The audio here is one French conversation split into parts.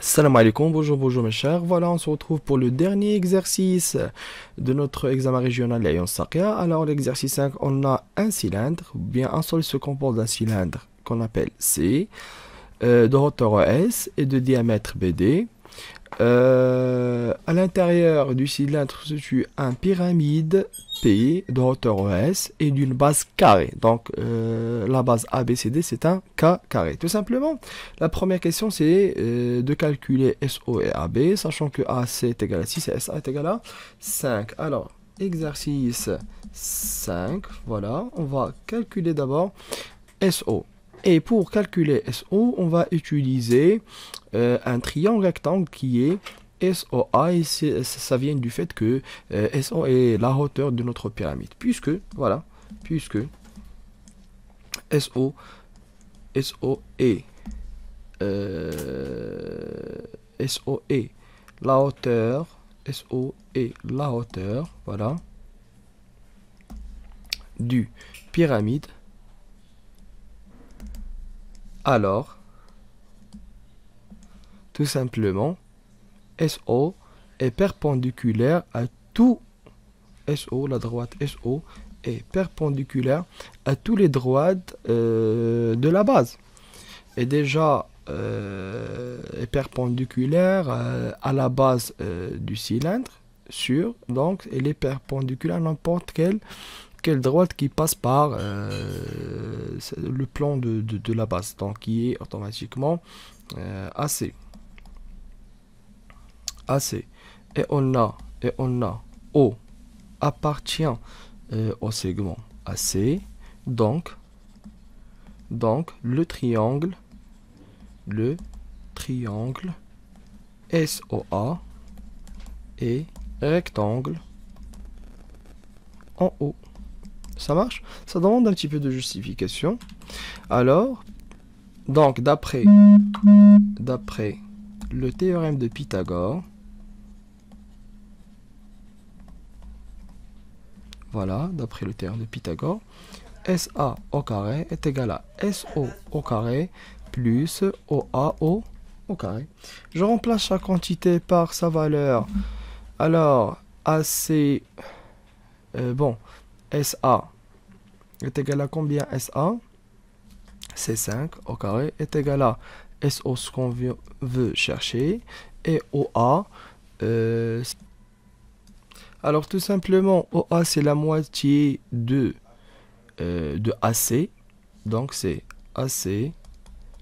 Salam alaikum, bonjour mes chers. Voilà, on se retrouve pour le dernier exercice de notre examen régional Ayon Sakia. Alors, l'exercice 5, on a un cylindre, ou bien un sol se compose d'un cylindre qu'on appelle C, de hauteur S et de diamètre BD. À l'intérieur du cylindre se situe un pyramide P de hauteur S et d'une base carrée. Donc la base ABCD c'est un K carré. Tout simplement, la première question c'est de calculer SO et AB, sachant que AC est égal à 6 et SA est égal à 5. Alors, exercice 5, voilà, on va calculer d'abord SO. Et pour calculer SO, on va utiliser un triangle rectangle qui est SOA, et ça vient du fait que SO est la hauteur de notre pyramide. Puisque SO, SO est, SO est la hauteur, SO est la hauteur, voilà, du pyramide. Alors, tout simplement, SO est perpendiculaire à tout SO, la droite SO est perpendiculaire à tous les droites de la base. Et déjà est perpendiculaire à la base du cylindre, donc elle est perpendiculaire à n'importe quelle droite qui passe par le plan de la base, donc qui est automatiquement AC. AC. Et on a O appartient au segment AC. Donc le triangle SOA est rectangle en haut. Ça marche? Ça demande un petit peu de justification. Alors, donc d'après le théorème de Pythagore, voilà, d'après le théorème de Pythagore, SA au carré est égal à SO au carré plus OA au carré. Je remplace chaque quantité par sa valeur. Alors, AC, bon, SA est égal à combien? SA, c'est 5 au carré, est égal à SO, ce qu'on veut chercher, et OA, alors tout simplement, OA c'est la moitié de AC, donc c'est AC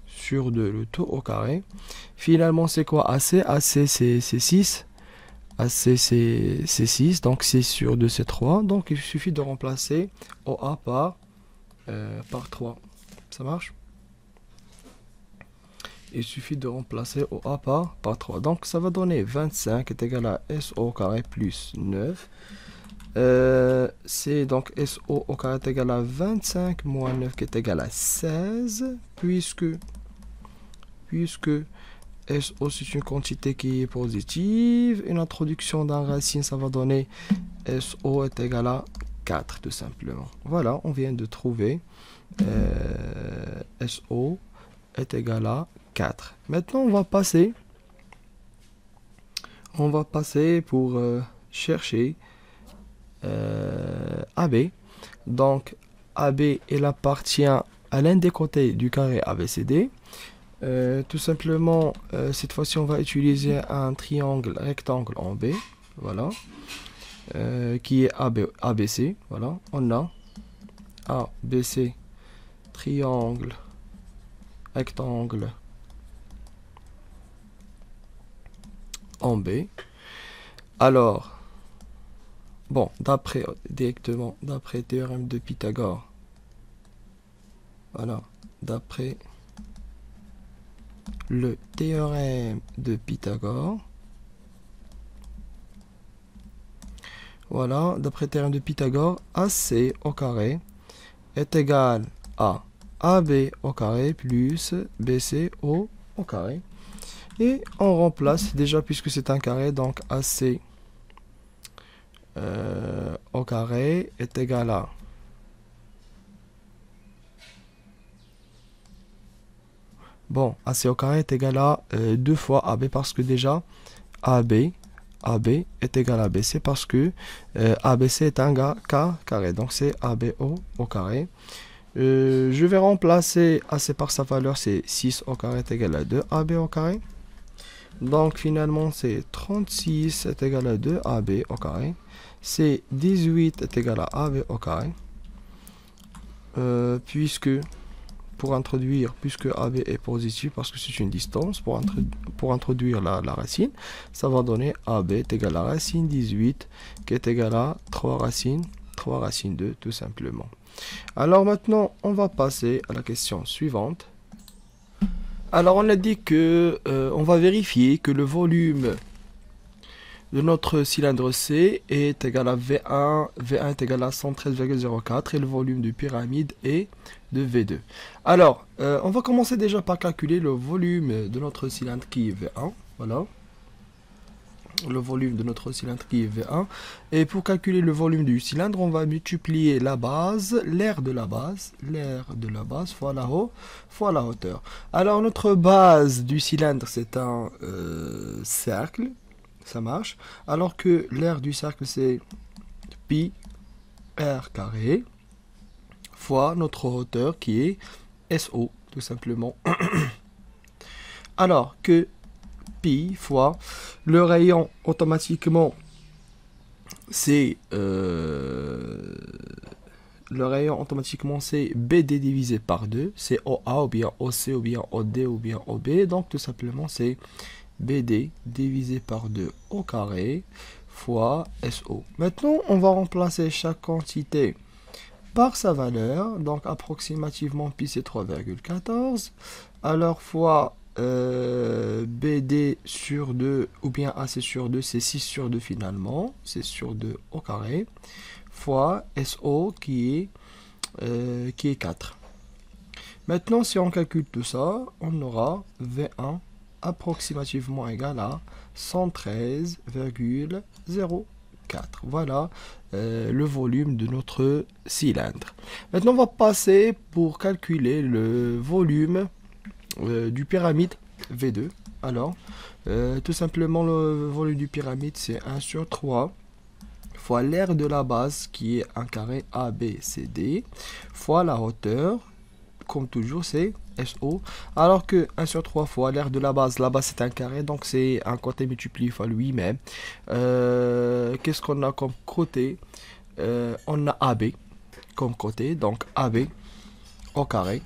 sur 2 le tout au carré. Finalement, c'est quoi AC? AC c'est 6. AC c'est 6, donc 6 sur 2 c'est 3. Donc il suffit de remplacer OA par 3. Ça marche? Il suffit de remplacer OA par 3. Donc ça va donner 25 est égal à SO au carré plus 9. C'est donc SO au carré est égal à 25 moins 9 qui est égal à 16, puisque SO c'est une quantité qui est positive. Une introduction d'un racine, ça va donner SO est égal à 4 tout simplement. Voilà, on vient de trouver SO est égal à 4. Maintenant, on va passer pour chercher AB. Donc, AB, il appartient à l'un des côtés du carré ABCD. Tout simplement, cette fois-ci, on va utiliser un triangle rectangle en B. Voilà. Qui est ABC. Voilà. On a ABC, triangle, rectangle en B. Alors, bon, d'après le théorème de Pythagore, voilà, d'après le théorème de Pythagore, voilà, d'après le théorème de Pythagore, AC au carré est égal à AB au carré plus BC au carré. Et on remplace déjà puisque c'est un carré, donc AC au carré est égal à Bon, AC au carré est égal à 2 fois AB parce que déjà, AB est égal à BC parce que ABC est un K carré. Donc c'est AB au carré. Je vais remplacer AC par sa valeur, c'est 6 au carré est égal à 2 AB au carré. Donc finalement c'est 36 est égal à 2 AB au carré. C'est 18 est égal à AB au carré. Puisque AB est positif parce que c'est une distance, pour introduire la racine, ça va donner AB est égal à racine 18 qui est égal à 3 racines 2 tout simplement. Alors maintenant on va passer à la question suivante. Alors on a dit que on va vérifier que le volume de notre cylindre C est égal à V1 est égal à 113,04 et le volume de pyramide est de V2. Alors, on va commencer déjà par calculer le volume de notre cylindre qui est V1. Voilà. Le volume de notre cylindre qui est V1. Et pour calculer le volume du cylindre, on va multiplier la base, l'aire de la base fois la hauteur. Alors, notre base du cylindre, c'est un cercle. Ça marche. Alors que l'aire du cercle, c'est pi r carré fois notre hauteur qui est SO, tout simplement. Alors que pi fois le rayon, automatiquement, c'est BD divisé par 2. C'est OA ou bien OC ou bien OD ou bien OB. Donc tout simplement, c'est BD divisé par 2 au carré fois SO. Maintenant, on va remplacer chaque quantité par sa valeur. Donc, approximativement, pi c'est 3,14. Alors, fois BD sur 2 ou bien AC sur 2, c'est 6 sur 2 finalement. C'est sur 2 au carré. Fois SO qui est 4. Maintenant, si on calcule tout ça, on aura V1 approximativement égal à 113,04. Voilà le volume de notre cylindre. Maintenant, on va passer pour calculer le volume du pyramide V2. Alors, tout simplement, le volume du pyramide, c'est 1 sur 3 fois l'aire de la base qui est un carré ABCD fois la hauteur. Comme toujours, c'est SO. Alors que 1 sur 3 fois l'aire de la base c'est un carré, donc c'est un côté multiplié fois lui-même. Qu'est-ce qu'on a comme côté? On a AB comme côté, donc AB au carré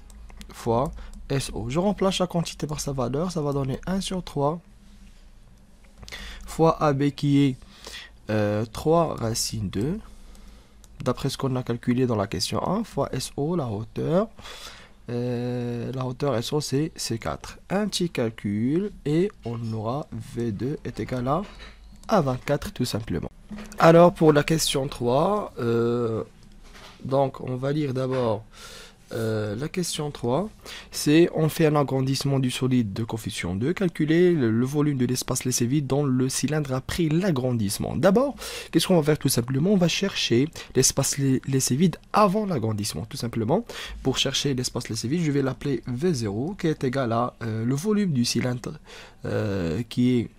fois SO. Je remplace chaque quantité par sa valeur, ça va donner 1 sur 3 fois AB qui est 3 racine 2, d'après ce qu'on a calculé dans la question 1, fois SO, la hauteur. La hauteur SO c'est 4. Un petit calcul et on aura V2 est égal à 24 tout simplement. Alors pour la question 3, donc on va lire d'abord la question 3, c'est on fait un agrandissement du solide de coefficient 2, calculer le volume de l'espace laissé vide dans le cylindre après l'agrandissement. D'abord, qu'est-ce qu'on va faire tout simplement? On va chercher l'espace laissé vide avant l'agrandissement, tout simplement. Pour chercher l'espace laissé vide, je vais l'appeler V0, qui est égal à le volume du cylindre qui est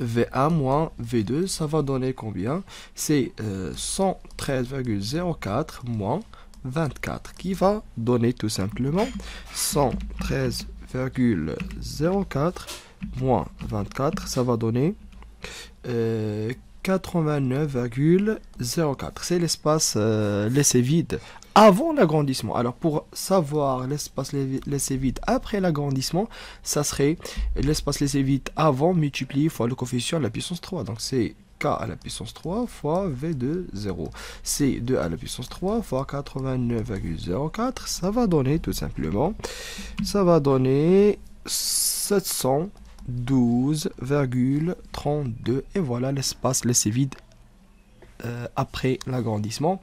V1 moins V2, ça va donner combien? C'est 113,04 moins 24 qui va donner tout simplement 113,04 moins 24, ça va donner 89,04. C'est l'espace laissé vide avant l'agrandissement. Alors pour savoir l'espace laissé vide après l'agrandissement, ça serait l'espace laissé vide avant multiplié fois le coefficient à la puissance 3. Donc c'est K à la puissance 3 fois V2, 0. C'est 2 à la puissance 3 fois 89,04. Ça va donner tout simplement, ça va donner 712,32. Et voilà l'espace laissé vide après l'agrandissement.